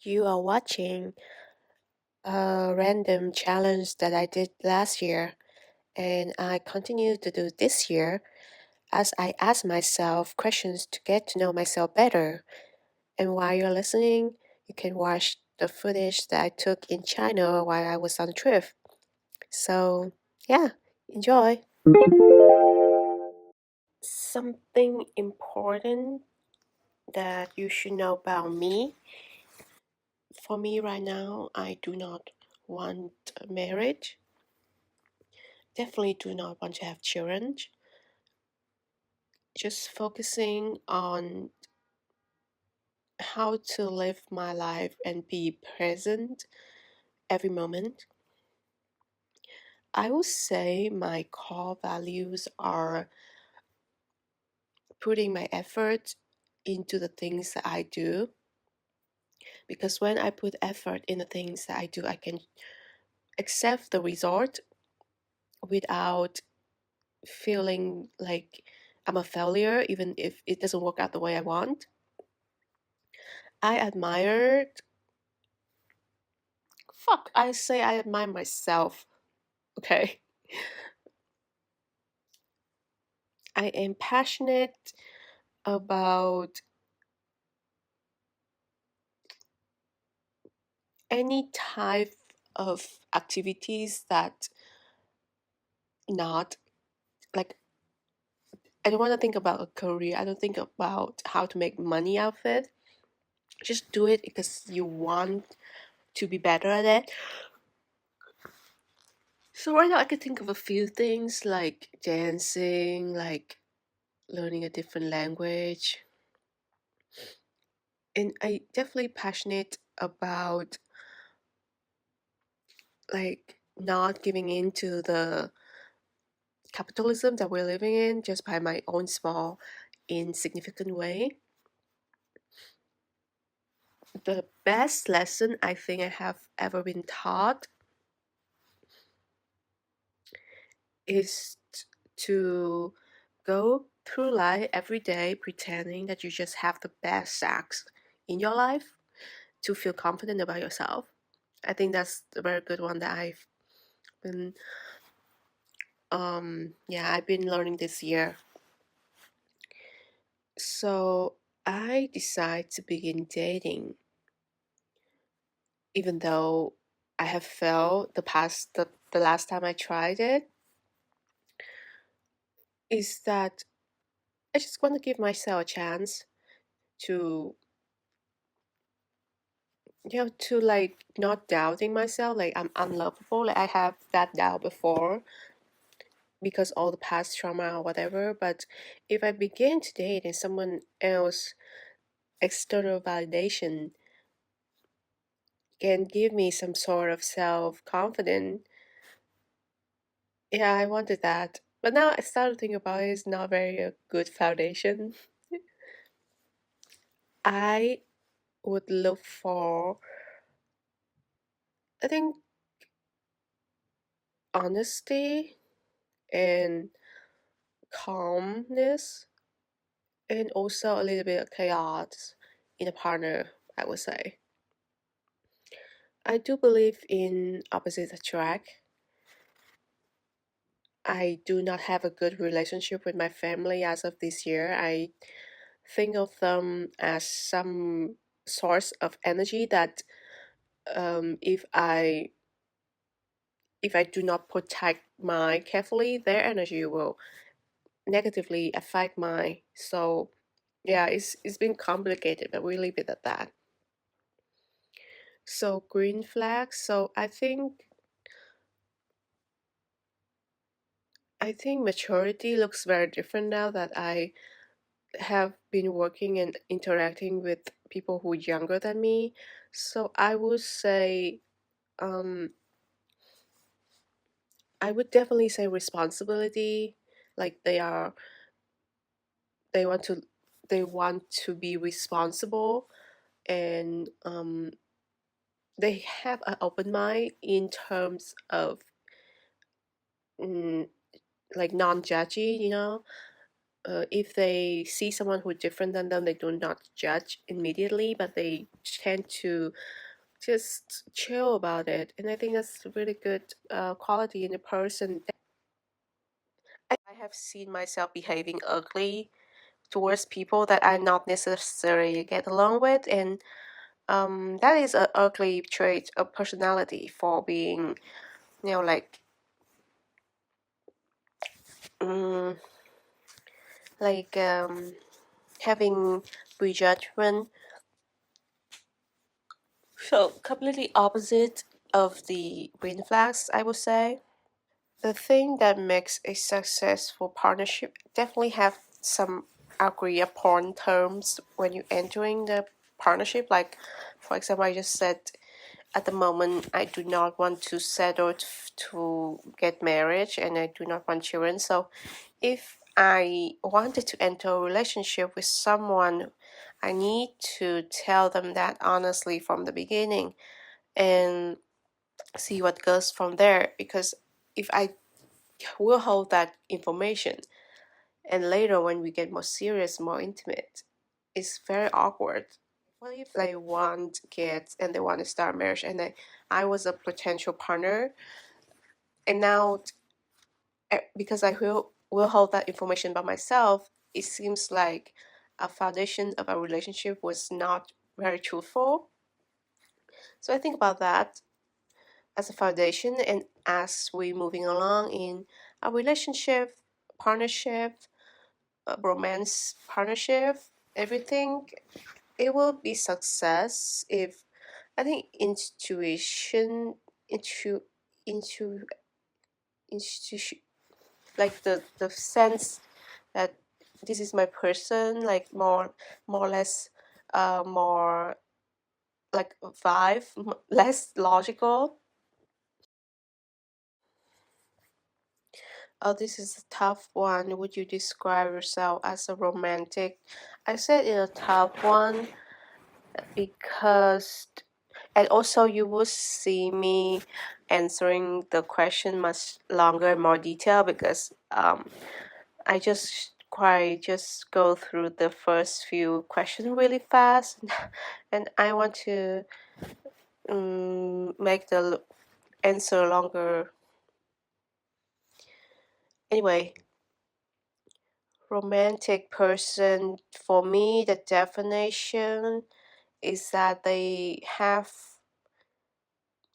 You are watching a random challenge that I did last year, and I continue to do this year as I ask myself questions to get to know myself better. And while you're listening, you can watch the footage that I took in China while I was on a trip. So, yeah, enjoy. Something important that you should know about me. For me right now, I do not want marriage. Definitely do not want to have children. Just focusing on how to live my life and be present every moment. I would say my core values are putting my effort into the things that I do, because when I put effort in the things that I do, I can accept the result without feeling like I'm a failure, even if it doesn't work out the way I want. I admire, I say I admire myself, okay? I am passionate about any type of activities that not like I don't want to think about a career. I don't think about how to make money out of it. Just do it because you want to be better at it. So right now I could think of a few things like dancing, like learning a different language. And I definitely passionate about like not giving in to the capitalism that we're living in just by my own small insignificant way. The best lesson I think I have ever been taught is to go through life every day pretending that you just have the best sex in your life to feel confident about yourself. I think that's a very good one that been I've been learning this year. So I decided to begin dating, even though I have failed the last time I tried it. Is that I just want to give myself a chance to to like not doubting myself, like I'm unlovable. Like I have that doubt before because all the past trauma or whatever. But if I begin to date and someone else external validation can give me some sort of self confidence, yeah, I wanted that. But now I started to think about it, it's not very a good foundation. I would look for, I think, honesty and calmness, and also a little bit of chaos in a partner, I would say. I do believe in opposite attract. I do not have a good relationship with my family as of this year. I think of them as some source of energy that if I do not protect mine carefully, their energy will negatively affect mine. So yeah, it's been complicated, but we leave it at that. So green flags. So I think maturity looks very different now that I have been working and interacting with people who are younger than me. So um I would definitely say responsibility. Like they want to they want to be responsible, and they have an open mind in terms of mm, like non-judgy, if they see someone who's different than them, they do not judge immediately, but they tend to just chill about it. And I think that's a really good quality in a person. I have seen myself behaving ugly towards people that I not necessarily get along with, and that is an ugly trait of personality for being, like, um, like having prejudgment. So completely opposite of the green flags, I would say. The thing that makes a successful partnership definitely have some agree upon terms when you entering the partnership. Like, for example, I just said at the moment I do not want to settle to get marriage and I do not want children. So if I wanted to enter a relationship with someone, I need to tell them that honestly from the beginning and see what goes from there. Because if I will hold that information and later when we get more serious, more intimate, it's very awkward. What if they want kids and they want to start marriage and I was a potential partner and now because I will hold that information by myself, it seems like a foundation of our relationship was not very truthful. So I think about that as a foundation, and as we moving along in a relationship, partnership, romance partnership, everything, it will be success if I think intuition, into, into, institution, like the sense that this is my person, like more or less, more like vibe, less logical. Oh, this is a tough one. Would you describe yourself as a romantic? I said it's a tough one because, and also you will see me answering the question much longer, more detail because I just go through the first few questions really fast, and I want to make the answer longer. Anyway, romantic person for me, the definition is that they have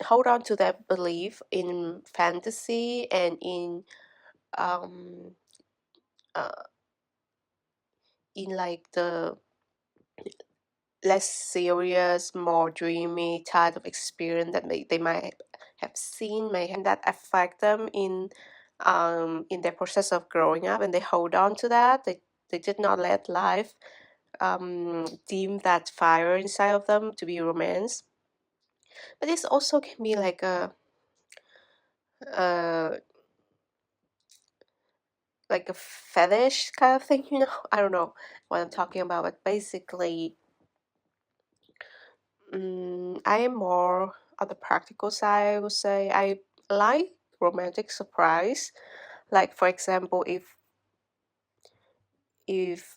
hold on to that belief in fantasy and um uh, in like the less serious, more dreamy type of experience that they might have seen, may have that affect them in their process of growing up, and they hold on to that. They did not let life dim that fire inside of them to be romance. But this also can be uh like a fetish kind of thing, I don't know what I'm talking about, but basically, I am more on the practical side, I would say. I like romantic surprise. Like, for example, if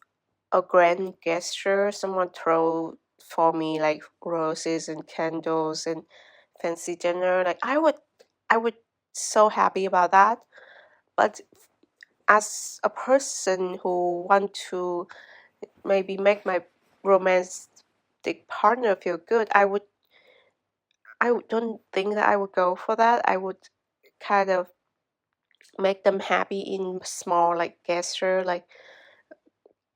a grand gesture, someone throw for me like roses and candles and fancy dinner, like I would so happy about that. But as a person who want to maybe make my romantic partner feel good, don't think that I would go for that. I would kind of make them happy in small like gesture, like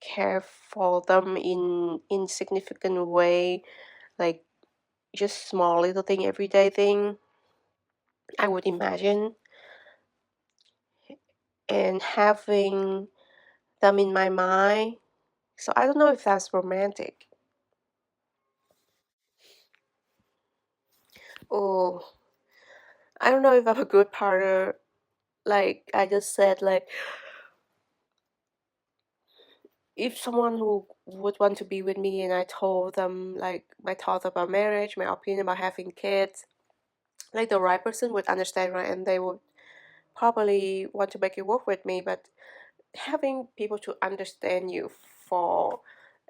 care for them in insignificant way, like just small little thing, everyday thing. I would imagine and having them in my mind. So I don't know if that's romantic. Oh, I don't know if I'm a good partner. Like I just said, like if someone who would want to be with me and I told them like my thoughts about marriage, my opinion about having kids, like the right person would understand, right? And they would probably want to make it work with me. But having people to understand you for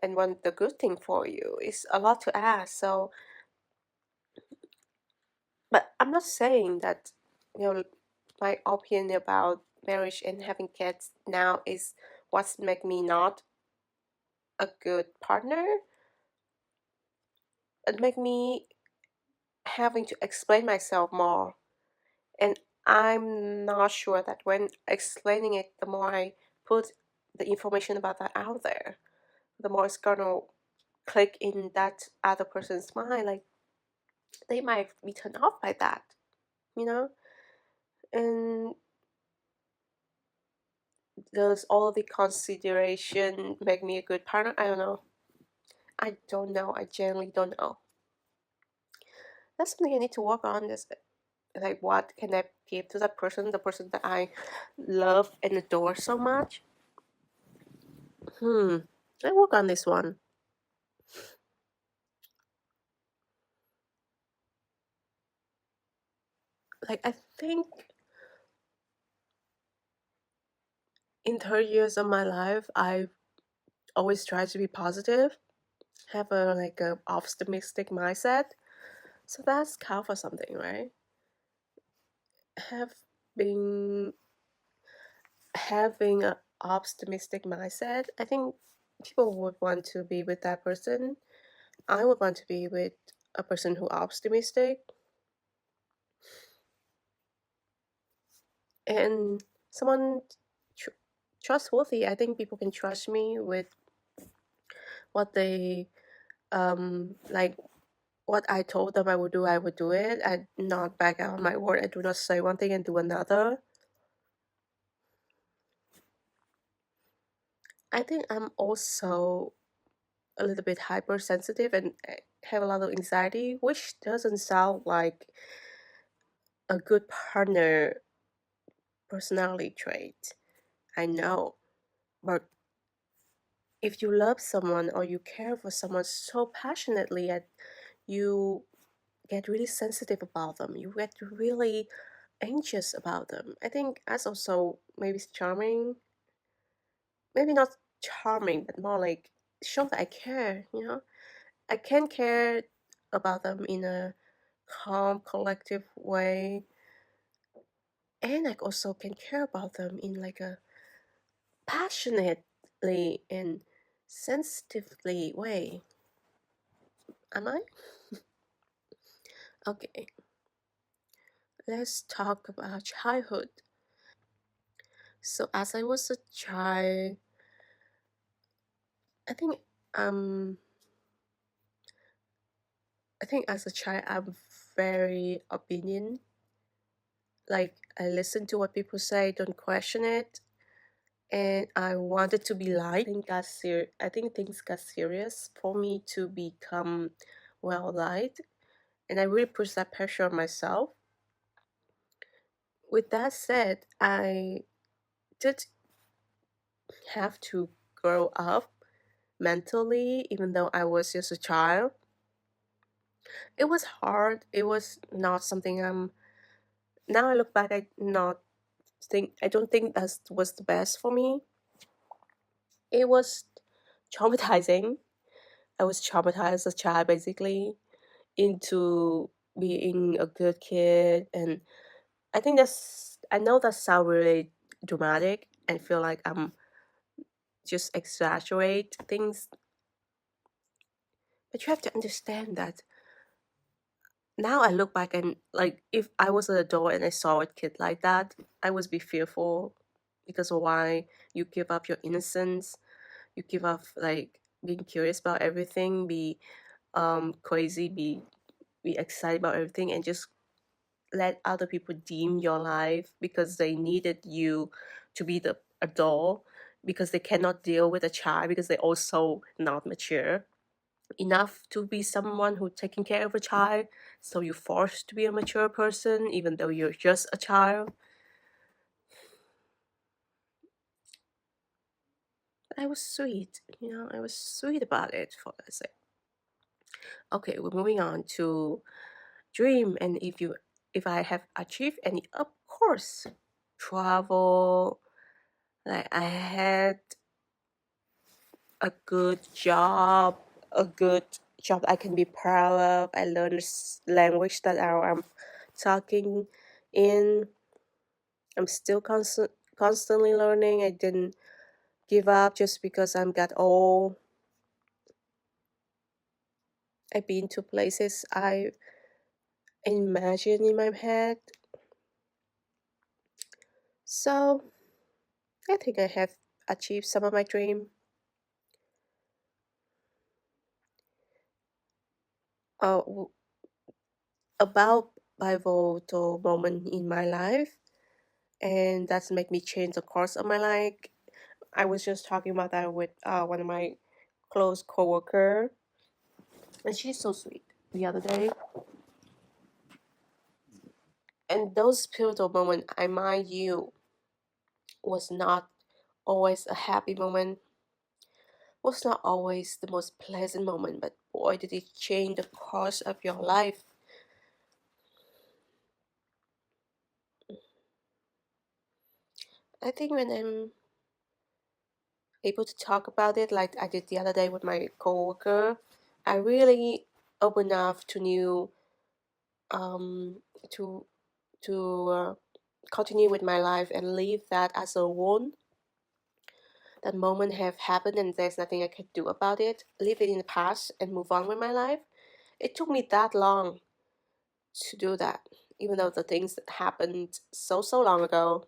and want the good thing for you is a lot to ask. So, but I'm not saying that, you know, my opinion about marriage and having kids now is what's make me not a good partner. It make me having to explain myself more. And I'm not sure that when explaining it, the more I put the information about that out there, the more it's gonna click in that other person's mind. Like they might be turned off by that, you know? And does all the consideration make me a good partner? I don't know. I don't know. I genuinely don't know. That's something I need to work on. This like what can I give to that person, the person that I love and adore so much? Hmm. I work on this one. Like I think in 30 years of my life, I've always tried to be positive, have a optimistic mindset. So that's count for something, right? Have been having an optimistic mindset. I think people would want to be with that person. I would want to be with a person who optimistic and someone tr- trustworthy. I think people can trust me with what they like what I told them I would do it. I not back out on my word. I do not say one thing and do another. I think I'm also a little bit hypersensitive and have a lot of anxiety, which doesn't sound like a good partner personality trait. I know. But if you love someone or you care for someone so passionately and you get really sensitive about them, you get really anxious about them. I think that's also maybe charming. Maybe not charming, but more like show that I care, you know? I can care about them in a calm, collective way. And I also can care about them in like a passionately and sensitively way. Am I? Okay, let's talk about childhood. So as I was a child, I think um I think as a child I'm very opinion. Like I listen to what people say, don't question it. And I wanted to be liked. I think things got serious for me to become well liked, and I really pushed that pressure on myself. With that said, I did have to grow up mentally, even though I was just a child. It was hard. It was not something I'm. Now I look back, I don't think that was the best for me. It was traumatizing. I was traumatized as a child, basically, into being a good kid. And I know that sounds really dramatic and feel like I'm just exaggerate things, but you have to understand that now I look back and like if I was an adult and I saw a kid like that, I would be fearful because of why you give up your innocence, you give up like being curious about everything, be crazy, be excited about everything and just let other people deem your life because they needed you to be the adult because they cannot deal with a child because they're also not mature enough to be someone who taking care of a child, so you're forced to be a mature person even though you're just a child. But I was sweet, I was sweet about it for a sec. Okay, we're moving on to dream. And if I have achieved any, of course, travel, Like I had a good job, a good job I can be proud of. I learned this language that I'm talking in. I'm still constantly learning. I didn't give up just because I'm got old. I've been to places I imagined in my head. So I think I have achieved some of my dream. Uh, about pivotal moment in my life, and that's make me change the course of my life. I was just talking about that with one of my close coworker, and she's so sweet the other day. And those pivotal moment, I mind you, was not always a happy moment, was not always the most pleasant moment, but boy, did it change the course of your life. I think when I'm able to talk about it, like I did the other day with my coworker, I really open up to new, um, to to continue with my life and leave that as a wound. That moment have happened and there's nothing I can do about it. Leave it in the past and move on with my life. It took me that long to do that, even though the things that happened so long ago.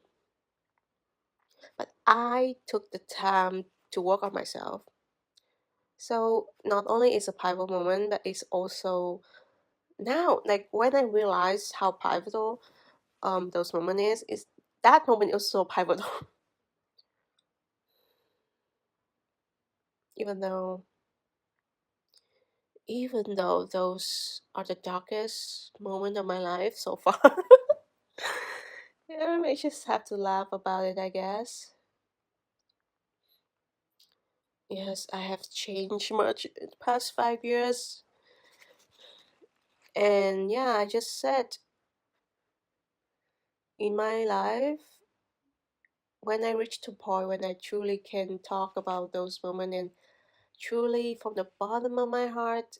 But I took the time to work on myself. So not only is a pivotal moment, but it's also now, like when I realized how pivotal those moment is that moment is so pivotal. even though even though those are the darkest moment of my life so far. I just have to laugh about it, I guess. Yes, I have changed much in the past 5 years. And yeah, I just said in my life, when I reach the point when I truly can talk about those moments and truly from the bottom of my heart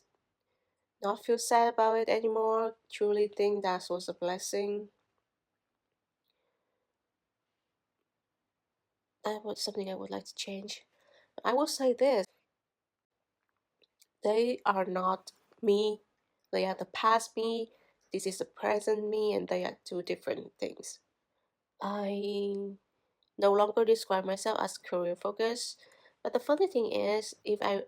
not feel sad about it anymore, truly think that was a blessing, that was something I would like to change. I will say this, they are not me, they are the past me, this is the present me, and they are two different things. I no longer describe myself as career focused, but the funny thing is, if I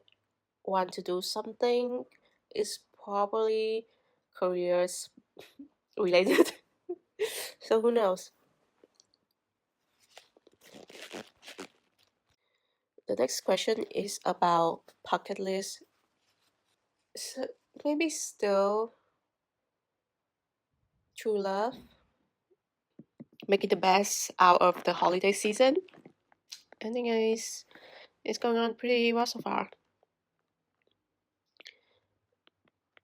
want to do something, it's probably careers related. So who knows? The next question is about bucket list. So maybe still true love, making the best out of the holiday season. I think it's going on pretty well so far.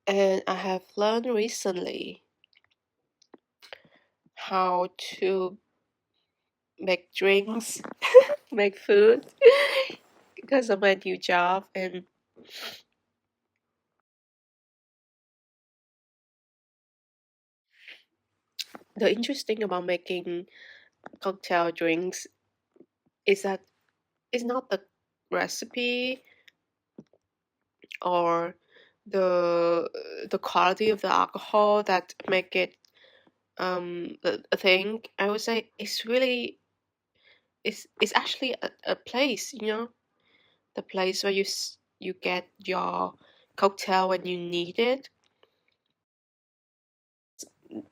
And I have learned recently how to make drinks, make food because of my new job. And the interesting about making cocktail drinks is that it's not the recipe or the quality of the alcohol that make it a thing. I would say it's really it's actually a place, the place where you get your cocktail when you need it.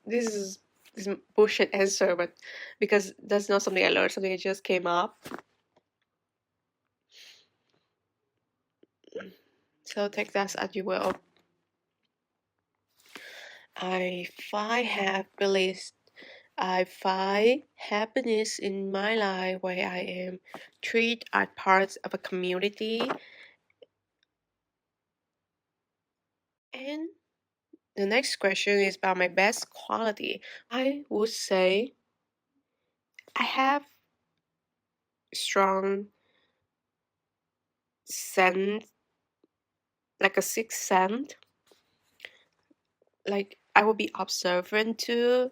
This is bullshit answer, but because that's not something I learned, something that just came up. So take that as you will. I find happiness in my life where I am treated as part of a community. And the next question is about my best quality. I would say I have strong sense, like a sixth sense. Like I will be observant too.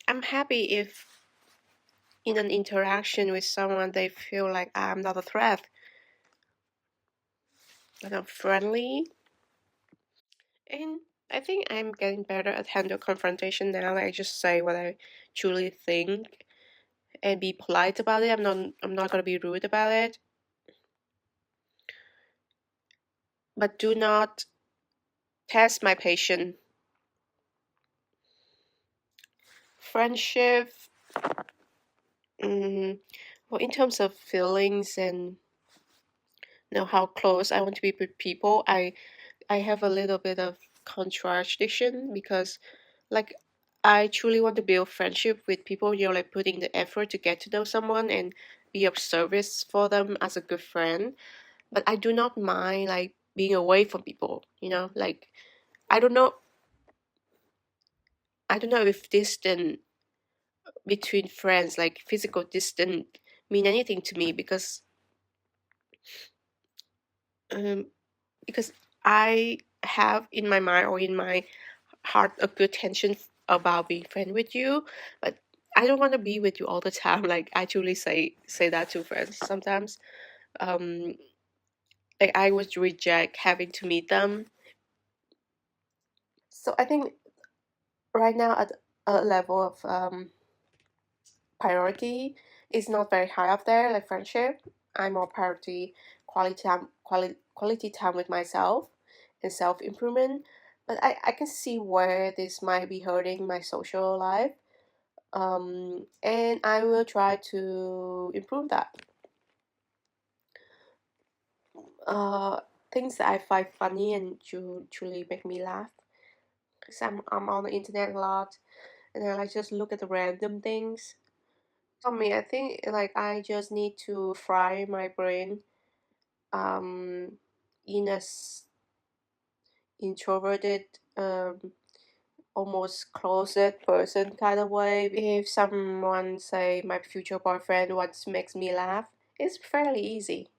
I'm happy if in an interaction with someone they feel like I'm not a threat, like I'm friendly. And I think I'm getting better at handle confrontation now. Like I just say what I truly think and be polite about it. I'm not gonna be rude about it. But do not test my patience. Friendship, mm, well, in terms of feelings and how close I want to be with people, I have a little bit of contradiction because like I truly want to build friendship with people, like putting the effort to get to know someone and be of service for them as a good friend. But I do not mind like being away from people, like I don't know I don't know if distance between friends, like physical distance, mean anything to me um because I have in my mind or in my heart a good tension about being friend with you, but I don't want to be with you all the time. Like I truly say that to friends sometimes. Um, like I would reject having to meet them. So I think right now at a level of priority is not very high up there. Like friendship, I'm more priority quality time with myself and self improvement. But I can see where this might be hurting my social life, and I will try to improve that. Uh, Things that I find funny and truly make me laugh. Cause I'm on the internet a lot, and then I just look at the random things. For me, I think like I just need to fry my brain, um, in a introverted, almost closet person kind of way. If someone say my future boyfriend what makes me laugh, it's fairly easy.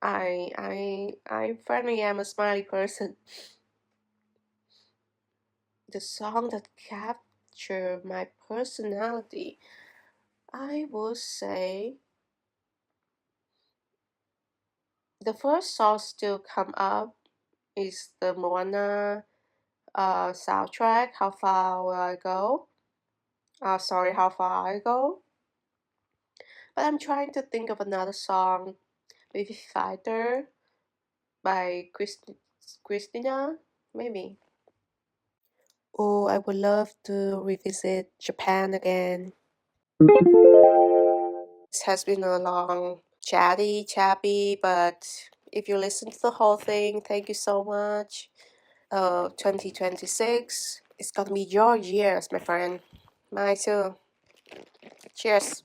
I finally am a smiley person. The song that capture my personality, I will say the first song still come up is the Moana soundtrack. How far will I go? Sorry, how far I go. But I'm trying to think of another song, maybe Fighter by Christina, maybe. Oh, I would love to revisit Japan again. This has been a long, chappy, but if you listen to the whole thing, thank you so much. 2026, it's gonna be your years, my friend. Mine too. Cheers.